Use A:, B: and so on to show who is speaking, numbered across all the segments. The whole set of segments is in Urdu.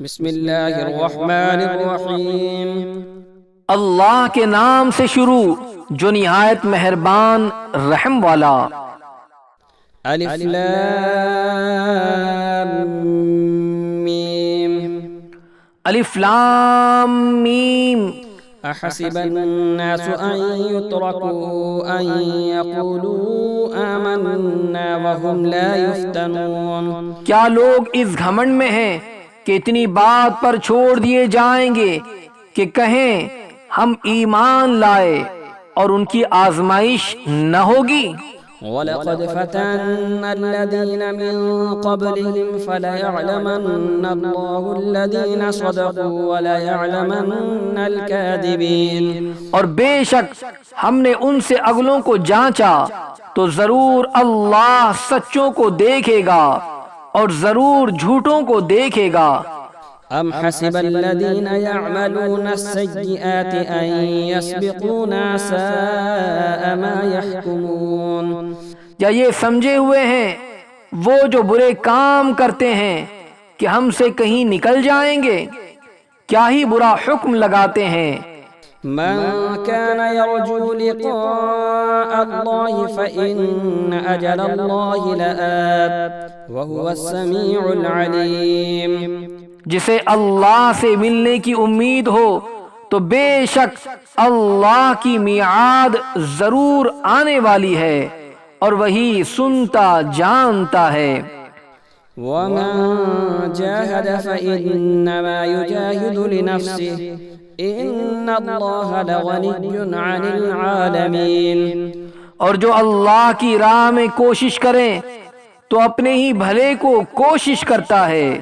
A: بسم اللہ الرحمن الرحیم۔
B: اللہ کے نام سے شروع جو نہایت مہربان رحم والا۔
A: الف لام میم۔
B: الف لام میم۔
A: احسب الناس ان يتركوا ان يقولوا آمنا وهم لا يفتنون۔
B: کیا لوگ اس گھمنڈ میں ہیں کہ اتنی بات پر چھوڑ دیے جائیں گے کہ کہیں ہم ایمان لائے اور ان کی آزمائش نہ ہوگی؟
A: وَلَقَدْ فَتَنَّا الَّذِينَ مِن قَبْلِهِمْ فَلَيَعْلَمَنَّ اللَّهُ الَّذِينَ صَدَقُوا وَلَيَعْلَمَنَّ الْكَاذِبِينَ۔
B: اور بے شک ہم نے ان سے اگلوں کو جانچا تو ضرور اللہ سچوں کو دیکھے گا اور ضرور جھوٹوں کو دیکھے گا۔
A: ام حسب الذين يعملون السيئات ان يسبقونا ساء ما يحكمون۔
B: یا یہ سمجھے ہوئے ہیں وہ جو برے کام کرتے ہیں کہ ہم سے کہیں نکل جائیں گے، کیا ہی برا حکم لگاتے ہیں۔
A: من كان يرجو لقاء الله فإن أجل الله لآت وهو السميع العليم۔
B: جسے اللہ سے ملنے کی امید ہو تو بے شک اللہ کی میعاد ضرور آنے والی ہے اور وہی سنتا جانتا ہے۔
A: ومن جاهد فإنما يجاهد لنفسه ان اللہ لغنی عن العالمین۔
B: اور جو اللہ کی راہ میں کوشش کریں تو اپنے ہی بھلے کو کوشش کرتا ہے،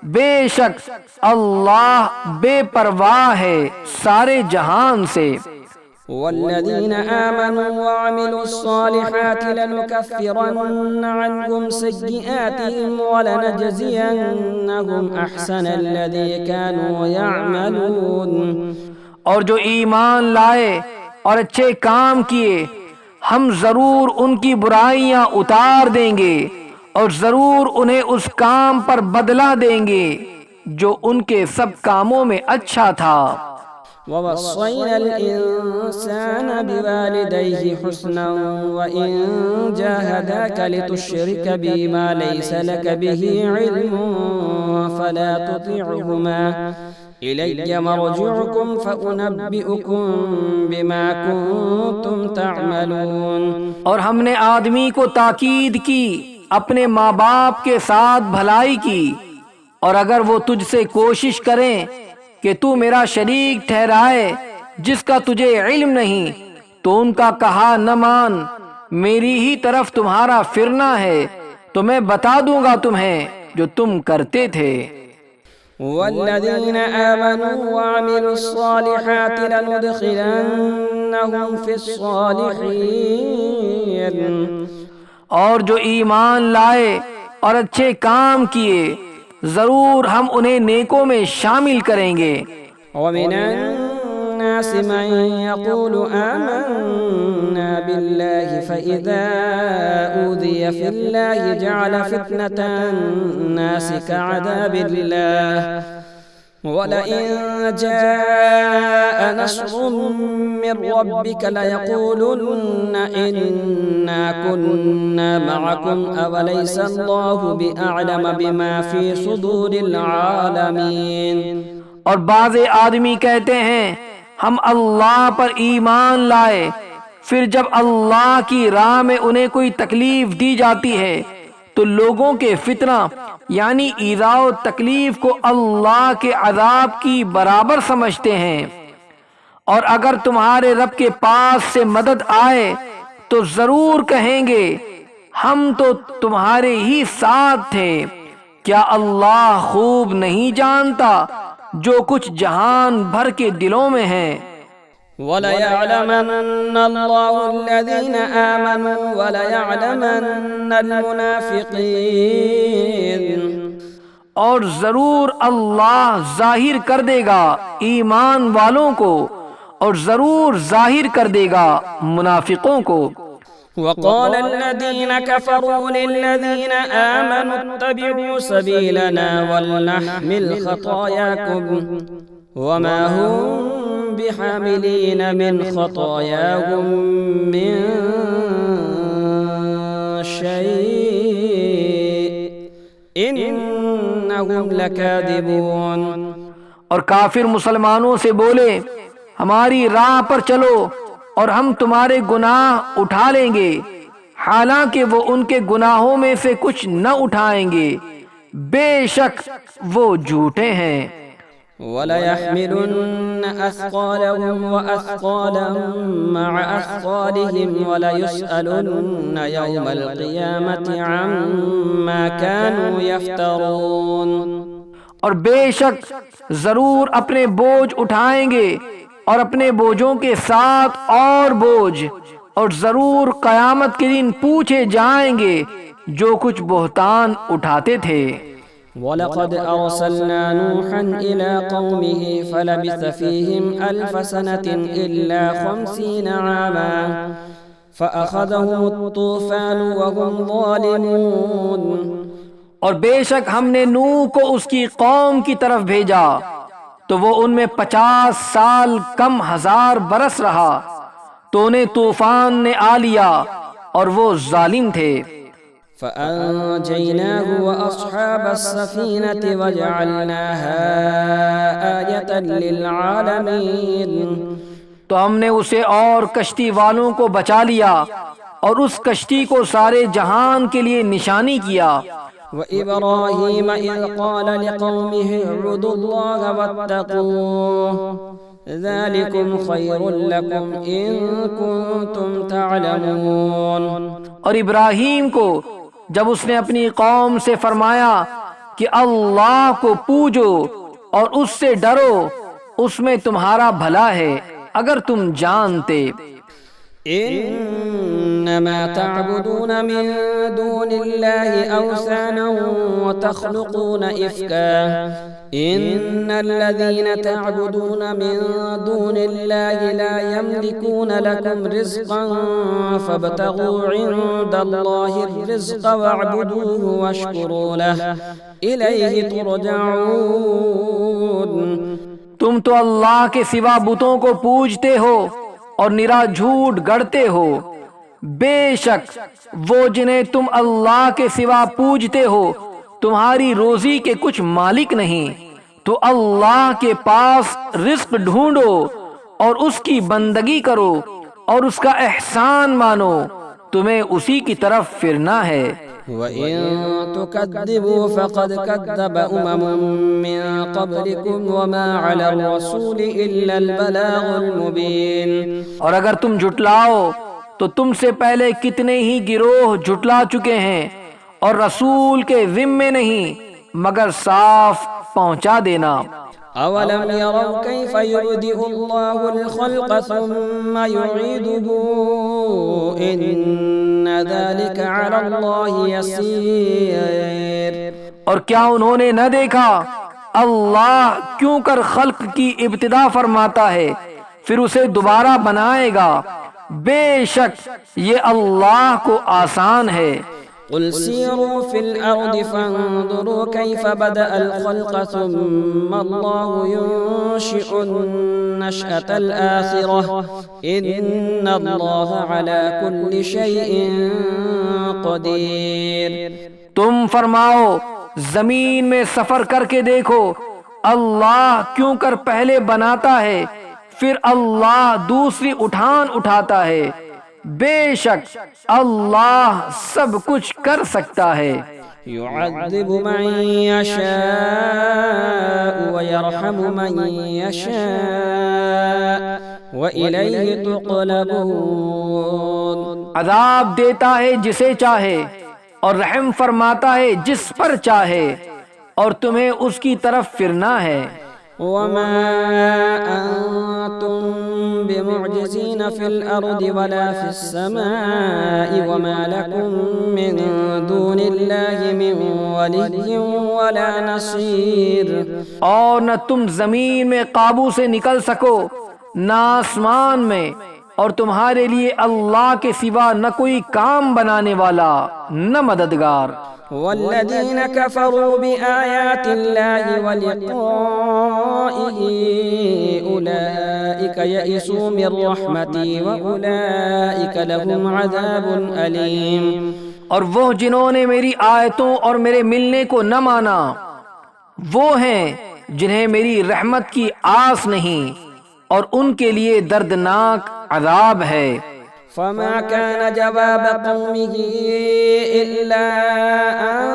B: بے شک اللہ بے پرواہ ہے سارے جہان سے۔
A: والذین آمنوا وعملوا الصالحات لنكفرن عنهم سیئاتهم ولنجزینهم احسن الذی كانوا يعملون۔
B: اور جو ایمان لائے اور اچھے کام کیے ہم ضرور ان کی برائیاں اتار دیں گے اور ضرور انہیں اس کام پر بدلہ دیں گے جو ان کے سب کاموں میں اچھا تھا۔
A: وَوَصَّيْنَا الْإِنسَانَ بِوَالِدَيْهِ حُسْنًا وَإِن جَاهَدَاكَ لِتُشْرِكَ بِي مَا لَيْسَ لَكَ بِهِ عِلْمٌ فَلَا تُطِعْهُمَا إِلَيَّ مَرْجِعُكُمْ فَأُنَبِّئُكُمْ بِمَا كُنتُمْ تَعْمَلُونَ۔
B: اور ہم نے آدمی کو تاکید کی اپنے ماں باپ کے ساتھ بھلائی کی، اور اگر وہ تجھ سے کوشش کریں کہ تو میرا شریک ٹھہرائے جس کا تجھے علم نہیں تو ان کا کہا نہ مان، میری ہی طرف تمہارا پھرنا ہے تو میں بتا دوں گا تمہیں جو تم کرتے تھے۔
A: والذین آمنوا وعملوا الصالحات لندخلنهم في الصالحین۔
B: اور جو ایمان لائے اور اچھے کام کیے ضرور ہم انہیں نیکوں میں شامل کریں گے۔
A: ومن الناس من يقول آمنا بالله فإذا أوذي في الله جعل فتنة الناس كعذاب الله وَلَئِن جَاءَ نَصْرٌ مِّن رَّبِّكَ لَيَقُولُنَّ إِنَّا كُنَّا مَعَكُمْ أَوَلَيْسَ اللَّهُ بِأَعْلَمَ بِمَا فِي صُدُورِ الْعَالَمِينَ۔
B: اور بعض آدمی کہتے ہیں ہم اللہ پر ایمان لائے، پھر جب اللہ کی راہ میں انہیں کوئی تکلیف دی جاتی ہے تو لوگوں کے فتنہ یعنی ایذا و تکلیف کو اللہ کے عذاب کی برابر سمجھتے ہیں۔ اور اگر تمہارے رب کے پاس سے مدد آئے تو ضرور کہیں گے ہم تو تمہارے ہی ساتھ تھے، کیا اللہ خوب نہیں جانتا جو کچھ جہان بھر کے دلوں میں ہے۔
A: وَلَيَعْلَمَنَّ اللَّهُ الَّذِينَ آمَنُوا وَلَيَعْلَمَنَّ الْمُنَافِقِينَ۔
B: اور ضرور اللہ ظاہر کر دے گا ایمان والوں کو اور ضرور ظاہر کر دے گا منافقوں کو۔
A: وقال الذين كفروا للذين آمنوا اتبعوا سبيلنا ولنحمل خطاياكم وما هم بحاملين من خطاياهم من شيء إنهم لكاذبون۔
B: اور کافر مسلمانوں سے بولے ہماری راہ پر چلو اور ہم تمہارے گناہ اٹھا لیں گے، حالانکہ وہ ان کے گناہوں میں سے کچھ نہ اٹھائیں گے، بے شک وہ جھوٹے ہیں۔
A: وَلَيَحْمِلُنَّ أَثْقَالَهُمْ وَأَثْقَالًا مَعَ أَثْقَالِهِمْ وَلَيُسْأَلُنَّ يَوْمَ الْقِيَامَةِ عَمَّا كَانُوا يَفْتَرُونَ۔
B: اور بے شک ضرور اپنے بوجھ اٹھائیں گے اور اپنے بوجھوں کے ساتھ اور بوجھ، اور ضرور قیامت کے دن پوچھے جائیں گے جو کچھ بہتان اٹھاتے تھے۔
A: وَلَقَدْ أَرْسَلْنَا نُوحًا إِلَىٰ قَوْمِهِ فَلَبِثَ فِيهِمْ أَلْفَ سَنَةٍ إِلَّا 50 عَامًا فَأَخَذَهُمُ الطُّوفَانُ وَهُمْ ظَالِمُونَ۔
B: اور بے شک ہم نے نوح کو اس کی قوم کی طرف بھیجا تو وہ ان میں 50 سال کم 1000 برس رہا تو انہیں طوفان نے آ لیا اور وہ ظالم تھے۔
A: فَأَنجَيْنَاهُ وَأَصْحَابَ السَّفِينَةِ وَجَعَلْنَاهَا آيَةً لِّلْعَالَمِينَ۔
B: تو ہم نے اسے اور کشتی والوں کو بچا لیا اور اس کشتی کو سارے جہان کے لیے نشانی کیا۔
A: وَإِبْرَاهِيمَ إِذْ قَالَ لِقَوْمِهِ اعْبُدُوا اللَّهَ وَاتَّقُوهُ ذَلِكُمْ خَيْرٌ لَكُمْ إِن كُنتُمْ تَعْلَمُونَ۔
B: اور ابراہیم کو جب اس نے اپنی قوم سے فرمایا کہ اللہ کو پوجو اور اس سے ڈرو، اس میں تمہارا بھلا ہے اگر تم جانتے۔
A: انما تعبدون من دون الله اوثانا وتخلقون افكا ان الذين تعبدون من دون الله لا يملكون لكم رزقا فابتغوا عند الله الرزق واعبدوه واشكروا له اليه ترجعون۔
B: تم تو اللہ کے سوا بتوں کو پوجتے ہو اور نرا جھوٹ گڑتے ہو، بے شک وہ جنہیں تم اللہ کے سوا پوجتے ہو تمہاری روزی کے کچھ مالک نہیں، تو اللہ کے پاس رزق ڈھونڈو اور اس کی بندگی کرو اور اس کا احسان مانو، تمہیں اسی کی طرف پھرنا ہے۔
A: وَإِن تُكَذِّبُوا فَقَدْ كَذَّبَ أُمَمٌ مِّن قَبْلِكُمْ وَمَا عَلَى الرَّسُولِ إِلَّا الْبَلَاغُ الْمُبِينُ۔
B: اور اگر تم جھٹلاؤ تو تم سے پہلے کتنے ہی گروہ جھٹلا چکے ہیں، اور رسول کے ذمے نہیں مگر صاف پہنچا دینا۔
A: أَوَلَمْ يَرَوْا كَيْفَ يُبْدِئُ اللَّهُ الْخَلْقَ ثُمَّ يُعِيدُهُ إِنَّ ذَلِكَ عَلَى اللَّهِ يَسِيرٌ۔
B: اور کیا انہوں نے نہ دیکھا اللہ کیوں کر خلق کی ابتدا فرماتا ہے پھر اسے دوبارہ بنائے گا، بے شک یہ اللہ کو آسان ہے۔
A: قل سيروا في الأرض فانظروا كيف بدأ الخلق ثم الله ينشئ النشأة الآخرة إن الله على كل شيء قدير۔
B: تم فرماؤ زمین میں سفر کر کے دیکھو اللہ کیوں کر پہلے بناتا ہے پھر اللہ دوسری اٹھان اٹھاتا ہے، بے شک اللہ سب کچھ کر سکتا ہے۔
A: يعذب من يشاء ويرحم من يشاء وإليه تقلبون۔
B: عذاب دیتا ہے جسے چاہے اور رحم فرماتا ہے جس پر چاہے، اور تمہیں اس کی طرف پھرنا ہے۔
A: وما أنتم بمعجزين في الأرض ولا في السماء وما لكم من دون الله من ولي ولا نصير۔
B: اور نہ تم زمین میں قابو سے نکل سکو، نہ آسمان میں، اور تمہارے لیے اللہ کے سوا نہ کوئی کام بنانے والا نہ مددگار۔
A: والذین کفروا بآیات اللہ ولقائه اولئک یئسوا من رحمتی واولئک لهم عذاب علیم۔
B: اور وہ جنہوں نے میری آیتوں اور میرے ملنے کو نہ مانا وہ ہیں جنہیں میری رحمت کی آس نہیں، اور ان کے لیے دردناک عذاب ہے۔
A: فما كان جواب قومه إلا أن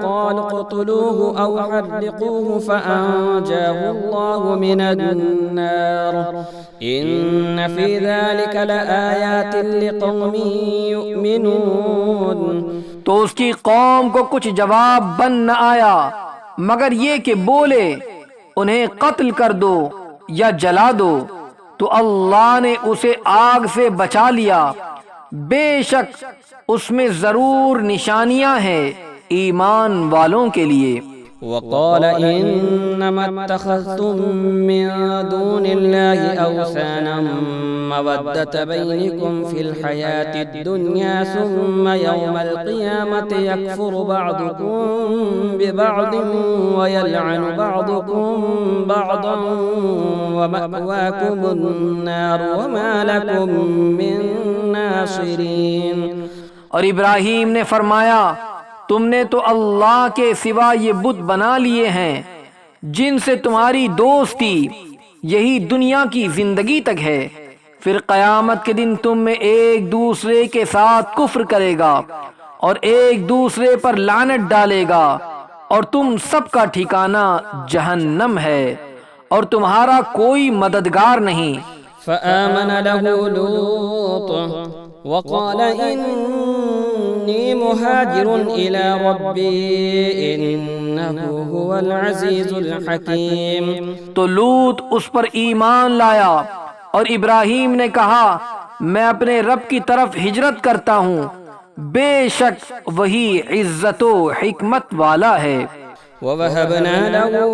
A: قالوا اقتلوه أو حرقوه فأنجاه الله من النار إن في ذلك لآيات لقوم يؤمنون۔
B: تو اس کی قوم کو کچھ جواب بن نہ آیا مگر یہ کہ بولے انہیں قتل کر دو یا جلا دو، تو اللہ نے اسے آگ سے بچا لیا، بے شک اس میں ضرور نشانیاں ہیں ایمان والوں کے لیے۔
A: وقال انما اتخذتم من دون الله اوثانا مودة بينكم في الحياة الدنيا ثم يوم القيامة يكفر بعضكم ببعض ويلعن بعضكم بعضا ومأواكم النار وما لكم من ناصرين۔
B: اور ابراہیم نے فرمایا تم نے تو اللہ کے سوا یہ بت بنا لیے ہیں جن سے تمہاری دوستی یہی دنیا کی زندگی تک ہے، پھر قیامت کے دن تم میں ایک دوسرے کے ساتھ کفر کرے گا اور ایک دوسرے پر لعنت ڈالے گا، اور تم سب کا ٹھکانہ جہنم ہے اور تمہارا کوئی مددگار نہیں۔
A: فآمن له لوط وقال إني مهاجر إلى ربي إنه هو العزيز الحكيم۔
B: تو لوط اس پر ایمان لایا اور ابراہیم نے کہا میں اپنے رب کی طرف ہجرت کرتا ہوں، بے شک وہی عزت و حکمت والا ہے۔
A: وَوَهَبْنَا لَهُ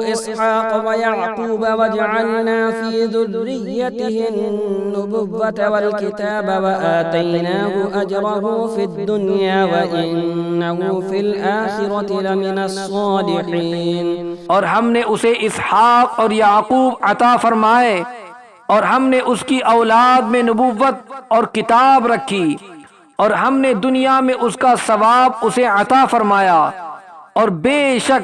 A: إِسْحَاقَ وَيَعْقُوبَ وَجَعَلْنَا فِي ذُرِّيَّتِهِ النُّبُوَّةَ وَالْكِتَابَ وَآتَيْنَاهُ أَجْرَهُ فِي الدُّنْيَا وَإِنَّهُ فِي الْآخِرَةِ لَمِنَ الصَّالِحِينَ۔
B: اور ہم نے اسے اسحاق اور یعقوب عطا فرمائے، اور ہم نے اس کی اولاد میں نبوت اور کتاب رکھی، اور ہم نے دنیا میں اس کا ثواب اسے عطا فرمایا، اور بے شک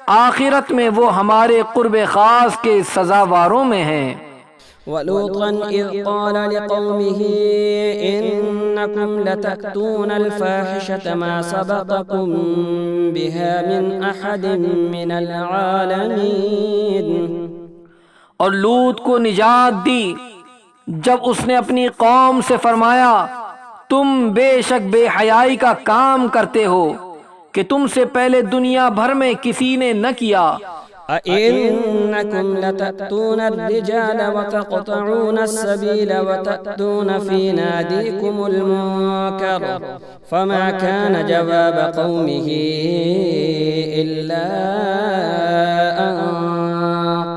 B: آخرت میں وہ ہمارے قرب خاص کے سزاواروں میں ہیں۔
A: وَلُوطًا إِذْ قَالَ لِقَوْمِهِ إِنَّكُمْ لَتَأْتُونَ الْفَاحِشَةَ مَا سَبَقَكُمْ بِهَا مِنْ أَحَدٍ مِنَ الْعَالَمِينَ۔
B: اور لوط کو نجات دی جب اس نے اپنی قوم سے فرمایا تم بے شک بے حیائی کا کام کرتے ہو کہ تم سے پہلے دنیا بھر میں کسی نے نہ کیا۔
A: أَإِنَّكُمْ لَتَأْتُونَ الرِّجَالَ وَتَقْطَعُونَ السَّبِيلَ وَتَأْتُونَ فِي نَادِيكُمُ الْمُنكَرَ فَمَا كَانَ جَوَابَ قَوْمِهِ إِلَّا أَن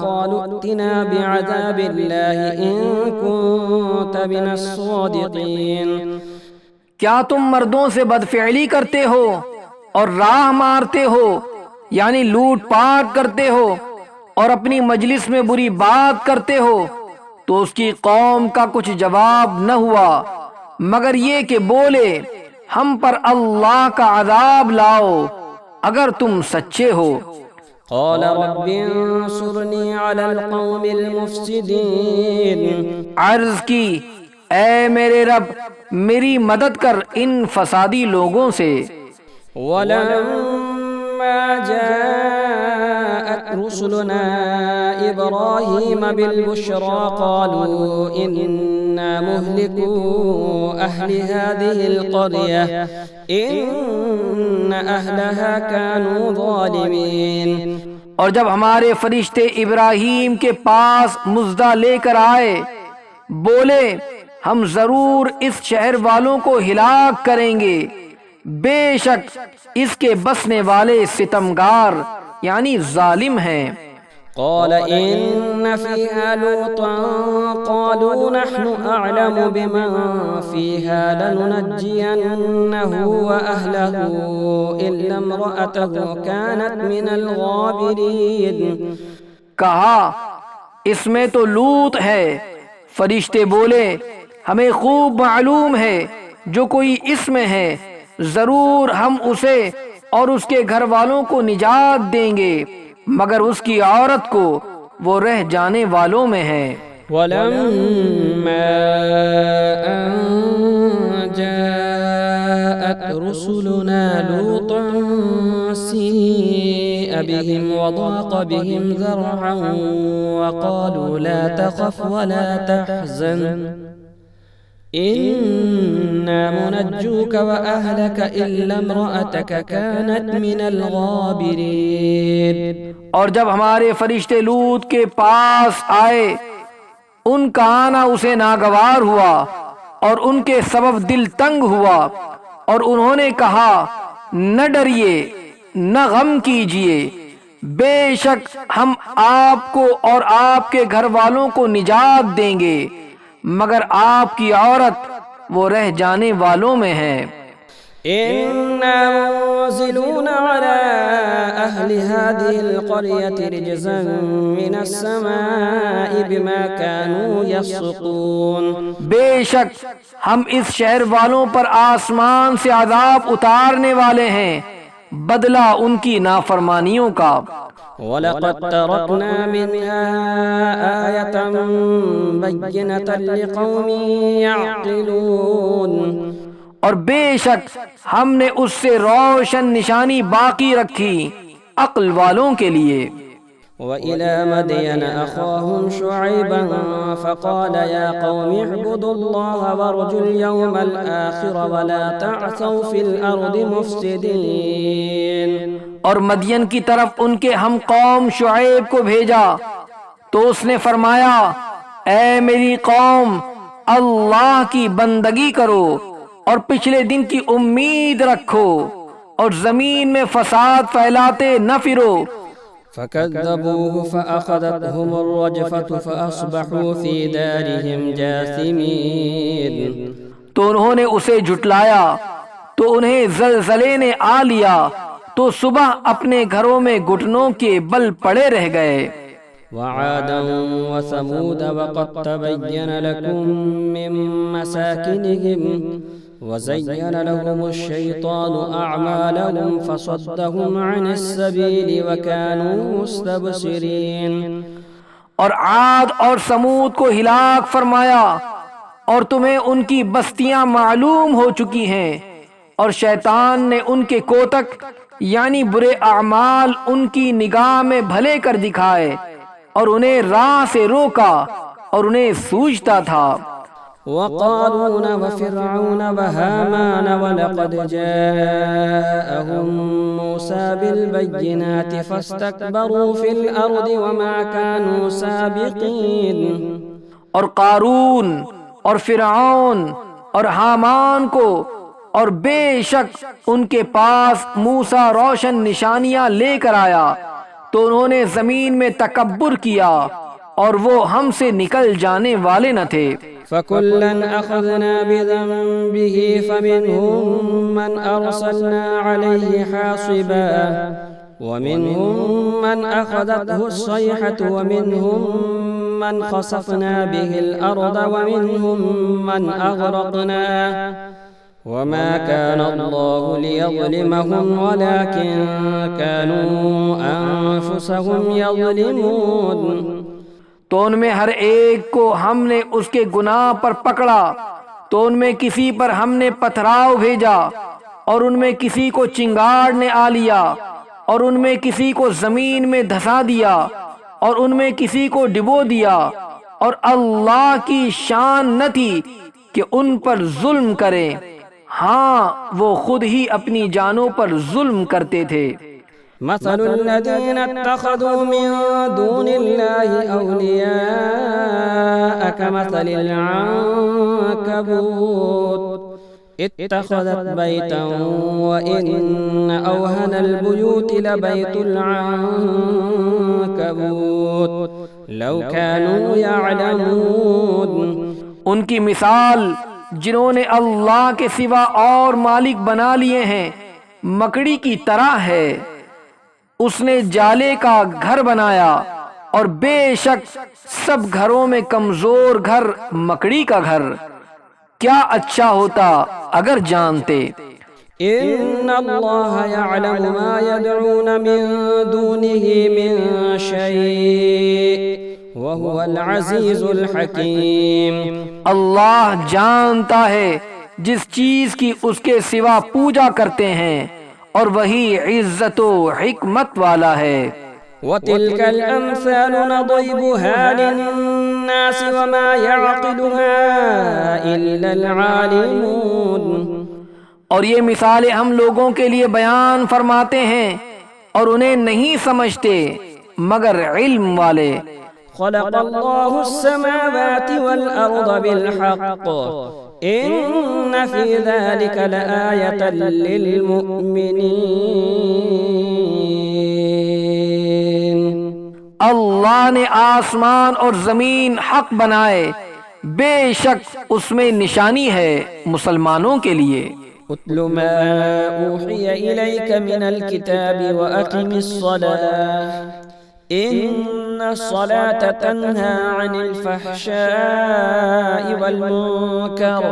A: قَالُوا ائْتِنَا بِعَذَابِ اللَّهِ إِن كُنتَ مِنَ الصَّادِقِينَ۔
B: کیا تم مردوں سے بدفعلی کرتے ہو اور راہ مارتے ہو، یعنی لوٹ پاٹ کرتے ہو اور اپنی مجلس میں بری بات کرتے ہو؟ تو اس کی قوم کا کچھ جواب نہ ہوا مگر یہ کہ بولے ہم پر اللہ کا عذاب لاؤ اگر تم سچے ہو۔
A: قال رب انصرنی علی القوم المفسدین۔
B: عرض کی اے میرے رب میری مدد کر ان فسادی لوگوں سے۔
A: وَلَمَّا جَاءَتْ رُسُلُنَا إِبْرَاهِيمَ بِالْبُشْرَى قَالُوا إِنَّا مُهْلِكُو أَهْلِ هَذِهِ الْقَرْيَةِ إِنَّ أَهْلَهَا كَانُوا ظَالِمِينَ۔
B: اور جب ہمارے فرشتے ابراہیم کے پاس مژدہ لے کر آئے بولے ہم ضرور اس شہر والوں کو ہلاک کریں گے، بے شک اس کے بسنے والے ستمگار یعنی ظالم ہیں۔
A: قال إن فيها لوطا قالوا نحن أعلم بمن فيها لننجينه وأهله إلا امرأته كانت من الغابرين.
B: کہا اس میں تو لوط ہے. فرشتے بولے ہمیں خوب معلوم ہے جو کوئی اس میں ہے، ضرور ہم اسے اور اس کے گھر والوں کو نجات دیں گے مگر اس کی عورت کو، وہ رہ جانے والوں میں ہے.
A: ولما أن جاءت رسلنا لوطا سيء بهم وضاق بهم ذرعا وقالوا لا تخف ولا تحزن إنا منجوك وأهلك إلا امرأتك كانت من الغابرين.
B: اور جب ہمارے فرشتے لوط کے پاس آئے ان کا آنا اسے ناگوار ہوا اور ان کے سبب دل تنگ ہوا اور انہوں نے کہا نہ ڈریے نہ غم کیجیے، بے شک ہم آپ کو اور آپ کے گھر والوں کو نجات دیں گے مگر آپ کی عورت وہ رہ جانے والوں میں ہے.
A: إنا منزلون على أهل هذه القرية رجزا من السماء بما كانوا يفسقون.
B: بے شک ہم اس شہر والوں پر آسمان سے عذاب اتارنے والے ہیں بدلہ ان کی نافرمانیوں کا.
A: وَلَقَدْ تَرَكْنَا مِنْهَا آيَةً بَيِّنَةً لِقَوْمٍ يَعْقِلُونَ.
B: اور بے شک ہم نے اس سے روشن نشانی باقی رکھی عقل والوں کے لیے.
A: وَإِلَى مَدْيَنَ أَخَاهُمْ شُعَيْبًا فَقَالَ يَا قَوْمِ اعْبُدُوا اللَّهَ وَارْجُوا الْيَوْمَ الْآخِرَ وَلَا تَعْثَوْا فِي الْأَرْضِ مُفْسِدِينَ.
B: اور مدین کی طرف ان کے ہم قوم شعیب کو بھیجا تو اس نے فرمایا اے میری قوم اللہ کی بندگی کرو اور پچھلے دن کی امید رکھو اور زمین میں فساد پھیلاتے نہ پھرو.
A: فَكَذَّبُوهُ فَأَخَذَتْهُمُ الرَّجْفَةُ فَأَصْبَحُوا فِي دَارِهِمْ جَاثِمِينَ.
B: تو انہوں نے اسے جھٹلایا تو انہیں زلزلے نے آ لیا تو صبح اپنے گھروں میں گھٹنوں کے بل پڑے رہ گئے.
A: وعادا وثمود وقد تبين لكم من مساكنهم وزين لهم الشيطان أعمالهم فصدهم عن السبيل وكانوا مستبصرين.
B: اور عاد اور سمود کو ہلاک فرمایا اور تمہیں ان کی بستیاں معلوم ہو چکی ہیں اور شیطان نے ان کے کوتک یعنی برے اعمال ان کی نگاہ میں بھلے کر دکھائے اور انہیں راہ سے روکا اور انہیں سوجتا تھا.
A: وقارون وفرعون وهامان ولقد جاءهم موسى بالبينات فاستكبروا في الأرض وما كانوا سابقين.
B: اور قارون اور فرعون اور حامان کو اور بے شک ان کے پاس موسیٰ روشن نشانیاں لے کر آیا تو انہوں نے زمین میں تکبر کیا اور وہ ہم سے نکل جانے والے نہ تھے.
A: فَكُلًّا أَخَذْنَا بِذَنبِهِ فَمِنْهُمْ مَنْ أَرْسَلْنَا عَلَيْهِ حَاصِبًا وَمِنْهُمْ مَنْ أَخَذَتْهُ الصَّيْحَةُ وَمِنْهُمْ مَنْ خَسَفْنَا بِهِ الْأَرْضَ وَمِنْهُمْ مَنْ أَغْرَقْنَا وَمَا كَانَ اللَّهُ لِيَظْلِمَهُمْ وَلَكِنْ كَانُوا أَنفُسَهُمْ يَظْلِمُونَ.
B: تو ان میں ہر ایک کو ہم نے اس کے گناہ پر پکڑا تو ان میں کسی پر ہم نے پتھراؤ بھیجا اور ان میں کسی کو چنگاڑ نے آ لیا اور ان میں کسی کو زمین میں دھسا دیا اور ان میں کسی کو ڈبو دیا اور اللہ کی شان نہ تھی کہ ان پر ظلم کریں، ہاں وہ خود ہی اپنی جانوں پر ظلم کرتے تھے.
A: مثل الذين اتخذوا من دون الله أولياء كمثل العنكبوت اتخذت بيتا وإن أوهن البيوت لبيت العنكبوت لو كانوا يعلمون
B: ان کی مثال جنہوں نے اللہ کے سوا اور مالک بنا لیے ہیں مکڑی کی طرح ہے، اس نے جالے کا گھر بنایا اور بے شک سب گھروں میں کمزور گھر مکڑی کا گھر، کیا اچھا ہوتا اگر جانتے۔
A: إن الله يعلم ما يدعون من دونه من شيء وهو العزيز الحكيم۔
B: اللہ جانتا ہے جس چیز کی اس کے سوا پوجا کرتے ہیں اور وہی عزت و حکمت والا ہے۔
A: وتلك الأمثال نضربها للناس وما يعقلها إلا العالمون۔
B: اور یہ مثالیں ہم لوگوں کے لیے بیان فرماتے ہیں اور انہیں نہیں سمجھتے مگر علم والے۔
A: خلق الله السماوات والأرض بالحق إن في ذلك لآية للمؤمنين۔
B: اللہ نے آسمان اور زمین حق بنائے، بے شک اس میں نشانی ہے مسلمانوں کے لیے۔
A: اتل ما اوحی الیک من الكتاب واقم الصلاة ان الصلاة تنہى عن الفحشاء والمنکر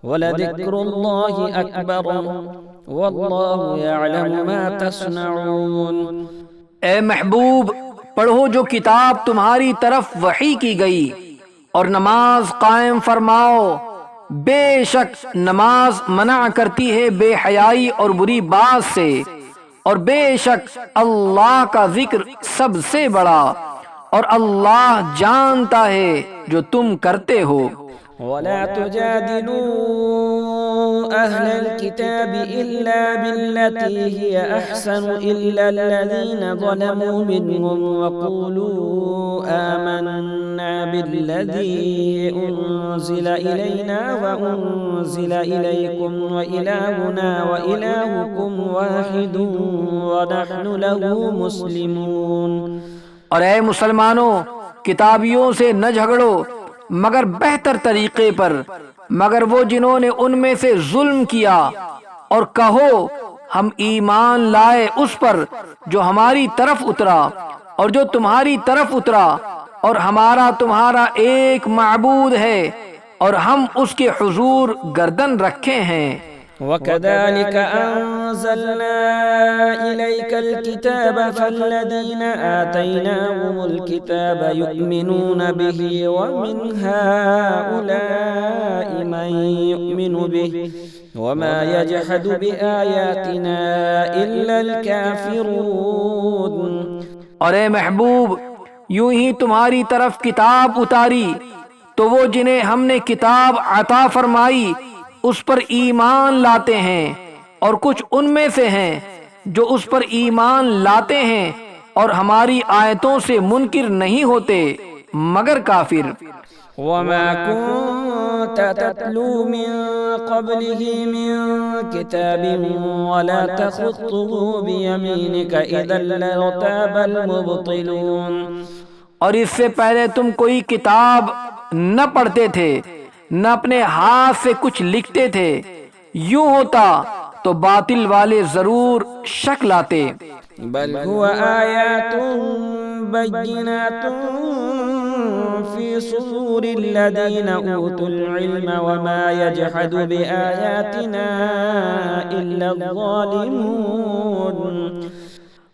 A: ولذکر اللہ اکبر واللہ یعلم ما تصنعون۔
B: اے محبوب، پڑھو جو کتاب تمہاری طرف وحی کی گئی اور نماز قائم فرماؤ، بے شک نماز منع کرتی ہے بے حیائی اور بری بات سے، اور بے شک اللہ کا ذکر سب سے بڑا، اور اللہ جانتا ہے جو تم کرتے ہو۔
A: ولا تجادلوا أهل الكتاب إلا بالتي هي أحسن إلا الذين ظلموا منهم وقولوا آمنا بالذي أنزل إلينا وأنزل إليكم وإلهنا وإلهكم واحد ونحن له مسلمون۔
B: اور اے مسلمانوں، کتابیوں سے نہ جھگڑو مگر بہتر طریقے پر، مگر وہ جنہوں نے ان میں سے ظلم کیا، اور کہو ہم ایمان لائے اس پر جو ہماری طرف اترا اور جو تمہاری طرف اترا، اور ہمارا تمہارا ایک معبود ہے اور ہم اس کے حضور گردن رکھے ہیں۔
A: وَكَذَلِكَ أَنزَلْنَا إِلَيْكَ الْكِتَابَ فَالَّذِينَ آتَيْنَاهُمُ الْكِتَابَ يُؤْمِنُونَ بِهِ وَمِنْ هَؤُلَاءِ مَن يُؤْمِنُ بِهِ وَمَا يَجْحَدُ بِآيَاتِنَا إِلَّا الْكَافِرُونَ۔
B: اور اے محبوب، یوں ہی تمہاری طرف کتاب اتاری تو وہ جنہیں ہم نے کتاب عطا فرمائی اس پر ایمان لاتے ہیں، اور کچھ ان میں سے ہیں جو اس پر ایمان لاتے ہیں اور ہماری آیتوں سے منکر نہیں ہوتے مگر کافر۔
A: وَمَا كُنْتَ تَتْلُو مِن قَبْلِهِ مِن كِتَابٍ وَلَا تَخُطُّهُ بِيَمِينِكَ إِذًا لَّارْتَابَ الْمُبْطِلُونَ۔
B: اور اس سے پہلے تم کوئی کتاب نہ پڑھتے تھے نہ اپنے ہاتھ سے کچھ لکھتے تھے، یوں ہوتا تو باطل والے ضرور شک لاتے۔
A: بل هو آیات بینات فی صدور الذین اوتوا العلم وما یجحد بآیاتنا الا الظالمون۔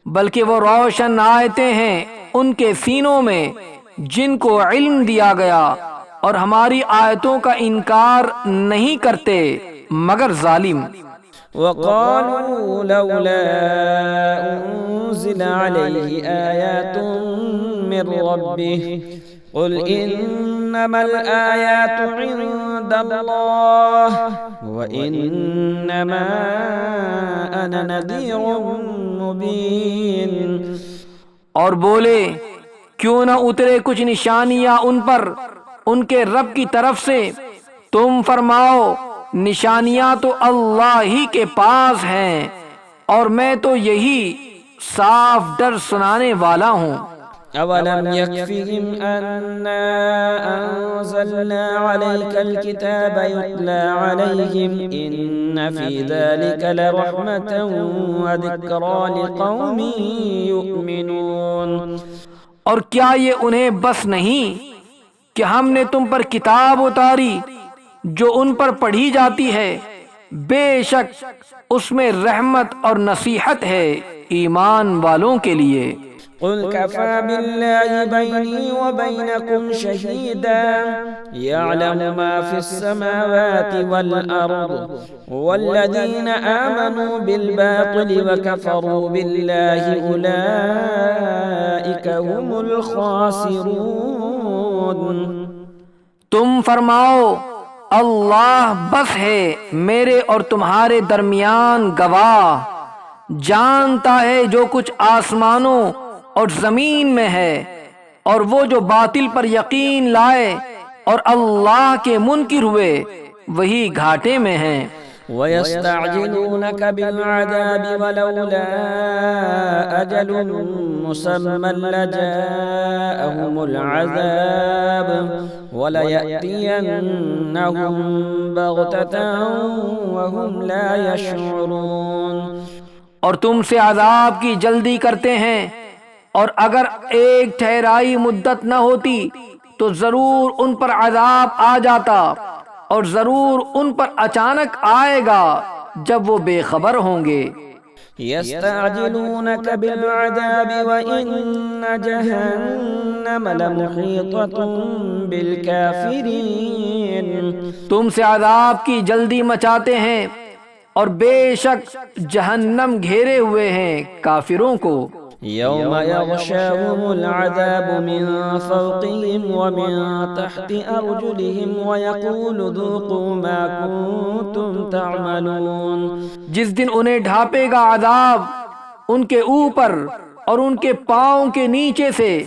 B: بلکہ وہ روشن آیتیں ہیں ان کے سینوں میں جن کو علم دیا گیا، اور ہماری آیتوں کا انکار نہیں کرتے مگر ظالم۔
A: وقالوا لولا انزل عليه آیات من ربه قل انما الآیات عند الله وانما انا نذیر مبین۔
B: اور بولے کیوں نہ اترے کچھ نشانیاں ان پر ان کے رب کی طرف سے، تم فرماؤ نشانیاں تو اللہ ہی کے پاس ہیں اور میں تو یہی صاف ڈر سنانے والا ہوں۔
A: أولم يكفهم أنا أنزلنا عليك الكتاب يتلى عليهم إن في ذلك لرحمة وذكرى لقوم يؤمنون۔
B: اور کیا یہ انہیں بس نہیں کہ ہم نے تم پر کتاب اتاری جو ان پر پڑھی جاتی ہے، بے شک اس میں رحمت اور نصیحت ہے ایمان والوں کے لیے۔
A: قل كفى بالله بيني وبينكم شهيدا يعلم ما في السماوات والأرض والذين آمنوا بالباطل وكفروا بالله أولئك هم الخاسرون۔
B: تم فرماؤ اللہ بس ہے میرے اور تمہارے درمیان گواہ، جانتا ہے جو کچھ آسمانوں اور زمین میں ہے، اور وہ جو باطل پر یقین لائے اور اللہ کے منکر ہوئے وہی گھاٹے میں ہیں۔
A: وَيَسْتَعْجِلُونَكَ بِالْعَذَابِ وَلَوْلَا أَجَلٌ مُّسَمًّى لَّجَاءَهُمُ الْعَذَابُ وَلَيَأْتِيَنَّهُم بَغْتَةً وَهُمْ لَا يَشْعُرُونَ۔
B: اور تم سے عذاب کی جلدی کرتے ہیں، اور اگر ایک ٹھہرائی مدت نہ ہوتی تو ضرور ان پر عذاب آ جاتا، اور ضرور ان پر اچانک آئے گا جب وہ بے خبر ہوں گے۔
A: يستعجلونك بالعذاب وإن جهنم لمحيطة بالكافرين۔
B: تم سے عذاب کی جلدی مچاتے ہیں، اور بے شک جہنم گھیرے ہوئے ہیں کافروں کو۔
A: يوم يغشاهم العذاب من فوقهم ومن تحت أرجلهم ويقول ذوقوا ما كنتم تعملون۔
B: جس دن انہیں ڈھانپے گا عذاب ان کے اوپر اور ان کے پاؤں کے نیچے سے،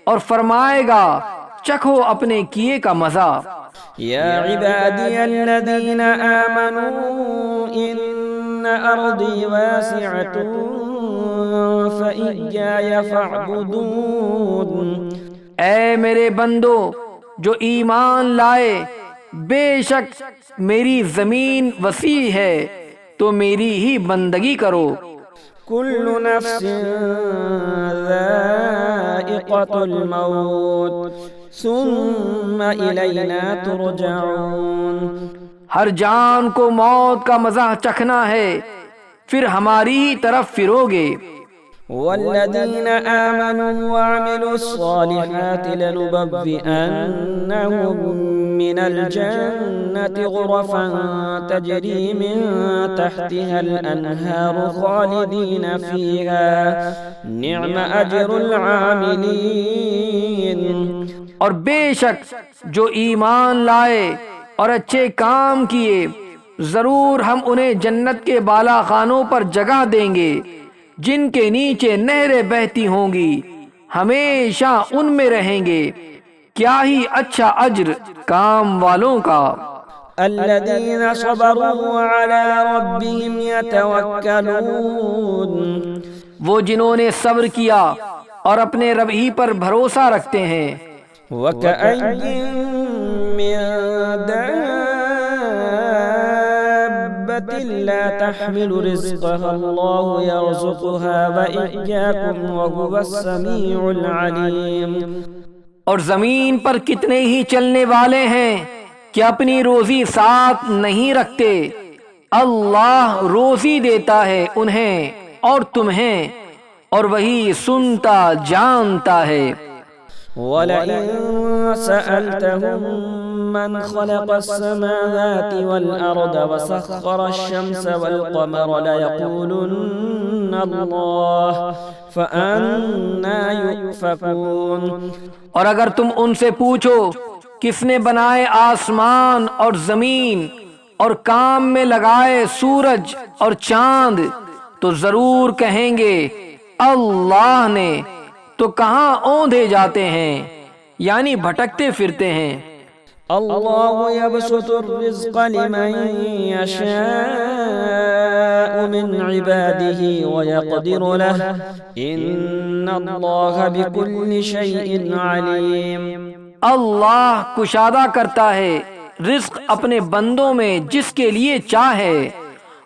B: اور فرمائے گا چکھو اپنے کیے کا مزہ۔
A: يا عبادي الذين آمنوا إن أرضي واسعة فإياي فاعبدون۔
B: اے میرے بندو جو ایمان لائے، بے شک میری زمین وسیع ہے تو میری ہی بندگی کرو۔
A: كل نفس ذائقة الموت ثم إلينا ترجعون۔
B: ہر جان کو موت کا مزہ چکھنا ہے، پھر ہماری ہی طرف پھرو گے۔
A: والذين آمنوا وعملوا الصالحات لنبوئنهم من الجنة غرفا تجري من تحتها الأنهار خالدين فيها نعم أجر العاملين۔
B: اور بے شک جو ایمان لائے اور اچھے کام کیے، ضرور ہم انہیں جنت کے بالا خانوں پر جگہ دیں گے جن کے نیچے نہریں بہتی ہوں گی، ہمیشہ ان میں رہیں گے۔ کیا ہی اچھا اجر کام والوں کا۔
A: الذين صبروا وعلى ربهم يتوكلون۔
B: وہ جنہوں نے صبر کیا اور اپنے رب ہی پر بھروسہ رکھتے ہیں۔
A: وكأين من دابة لا تحمل رزقها الله يرزقها وإياكم وهو السميع العليم۔
B: اور زمین پر کتنے ہی چلنے والے ہیں کہ اپنی روزی ساتھ نہیں رکھتے، اللہ روزی دیتا ہے انہیں اور تمہیں، اور وہی سنتا جانتا ہے۔
A: وَلَئِن سَأَلْتَهُم مَّنْ خَلَقَ السَّمَاوَاتِ وَالْأَرْضَ وَسَخَّرَ الشَّمْسَ وَالْقَمَرَ لَيَقُولُنَّ اللَّهُ فَأَنَّىٰ يُؤْفَكُونَ۔
B: اور اگر تم ان سے پوچھو کس نے بنائے آسمان اور زمین اور کام میں لگائے سورج اور چاند، تو ضرور کہیں گے اللہ نے، تو کہاں اوندھے جاتے ہیں، یعنی بھٹکتے پھرتے ہیں۔
A: اللہ يبسط الرزق لمن يشاء من عباده ويقدر له إن الله بكل شيء عليم۔
B: اللہ کشادہ کرتا ہے رزق اپنے بندوں میں جس کے لیے چاہے،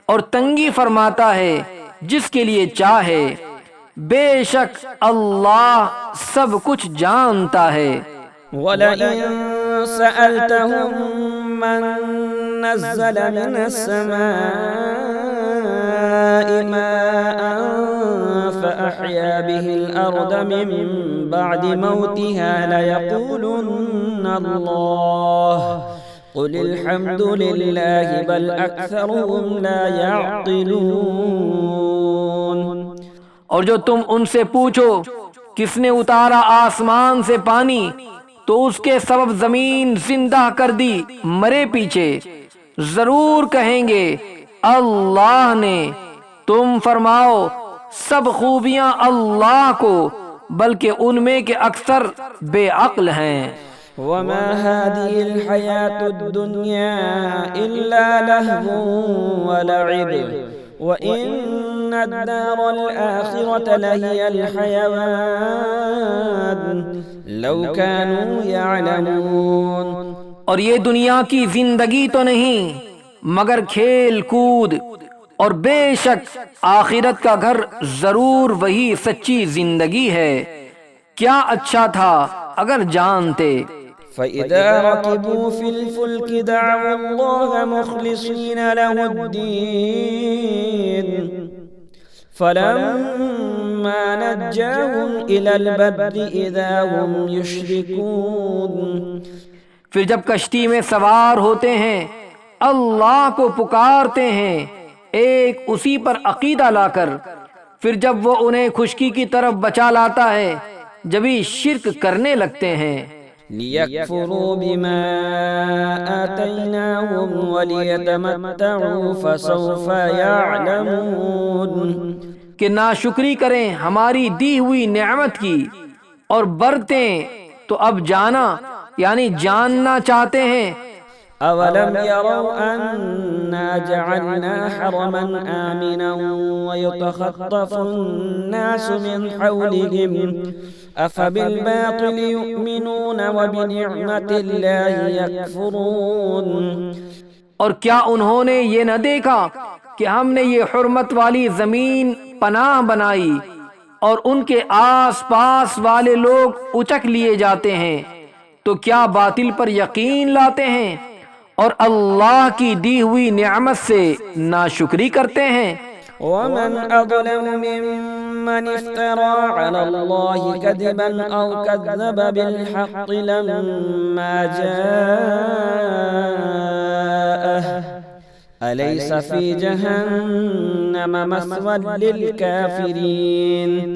B: اور تنگی فرماتا ہے جس کے لیے چاہے، بے شک اللہ سب کچھ جانتا ہے۔
A: وَلَئِن سَأَلْتَهُم مَّن نَّزَّلَ مِنَ السَّمَاءِ مَاءً فَأَحْيَا بِهِ الْأَرْضَ مِن بَعْدِ مَوْتِهَا لَيَقُولُنَّ اللَّهُ قُلِ الْحَمْدُ لِلَّهِ بَلْ أَكْثَرُهُمْ لَا يَعْقِلُونَ۔
B: اور جو تم ان سے پوچھو کس نے اتارا آسمان سے پانی تو اس کے سبب زمین زندہ کر دی مرے پیچھے، ضرور کہیں گے اللہ نے۔ تم فرماؤ سب خوبیاں اللہ کو، بلکہ ان میں کے اکثر بے عقل ہیں۔
A: وما هذه الحياة الدنيا إلا لهو ولعب وإن الدار الآخرة لهي الحيوان لو كانوا يعلمون۔
B: اور یہ دنیا کی زندگی تو نہیں مگر کھیل کود، اور بے شک آخرت کا گھر ضرور وہی سچی زندگی ہے، کیا اچھا تھا اگر جانتے۔
A: فَإِذَا رَكِبُوا فِي الْفُلْكِ دَعَوُا اللَّهَ مُخْلِصِينَ لَهُ الدِّينَ فَلَمَّا نَجَّاهُمْ إِلَى الْبَرِّ إِذَا هُمْ يُشْرِكُونَ۔
B: پھر جب کشتی میں سوار ہوتے ہیں اللہ کو پکارتے ہیں ایک اسی پر عقیدہ لا کر، پھر جب وہ انہیں خشکی کی طرف بچا لاتا ہے جبھی شرک کرنے لگتے ہیں۔
A: لِيَكْفُرُوا بِمَا آتَيْنَاهُمْ وَلِيَتَمَتَّعُوا فَسَوْفَ يَعْلَمُونَ۔
B: کہ ناشکری کریں ہماری دی ہوئی نعمت کی اور برتیں تو اب جانا یعنی جاننا چاہتے ہیں۔
A: أَوَلَمْ يَرَوْا أَنَّا جَعَلْنَا حَرَمًا آمِنًا وَيُتَخَطَّفُ النَّاسُ مِنْ حَوْلِهِمْ أَفَبِالْبَاطِلِ يُؤْمِنُونَ وَبِنِعْمَةِ اللَّهِ يَكْفُرُونَ۔
B: اور کیا انہوں نے یہ نہ دیکھا کہ ہم نے یہ حرمت والی زمین پناہ بنائی اور ان کے آس پاس والے لوگ اچک لیے جاتے ہیں، تو کیا باطل پر یقین لاتے ہیں اور اللہ کی دی ہوئی نعمت سے ناشکری کرتے ہیں؟
A: وَمَنْ أَظْلَمُ مِمَّنِ افْتَرَى عَلَى اللَّهِ كَذِبًا أَوْ كَذَّبَ بِالْحَقِّ لَمَّا جَاءَهُ أَلَيْسَ فِي جَهَنَّمَ مَثْوًى لِلْكَافِرِينَ۔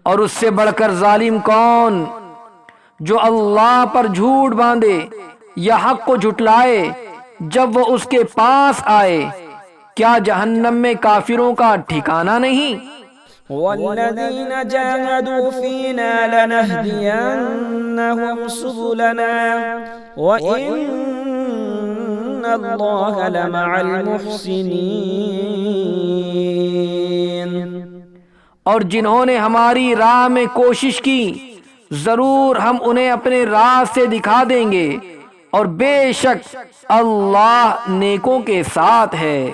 B: اور اس سے بڑھ کر ظالم کون جو اللہ پر جھوٹ باندھے یا حق کو جھٹلائے جب وہ اس کے پاس آئے، کیا جہنم میں کافروں کا ٹھکانہ نہیں؟
A: وَالَّذِينَ جَاهَدُوا فِينَا لَنَهْدِيَنَّهُمْ سُبُلَنَا وَإِنَّ اللَّهَ لَمَعَ الْمُحْسِنِينَ۔
B: اور جنہوں نے ہماری راہ میں کوشش کی ضرور ہم انہیں اپنے راستے دکھا دیں گے، اور بے شک اللہ نیکوں کے ساتھ ہے۔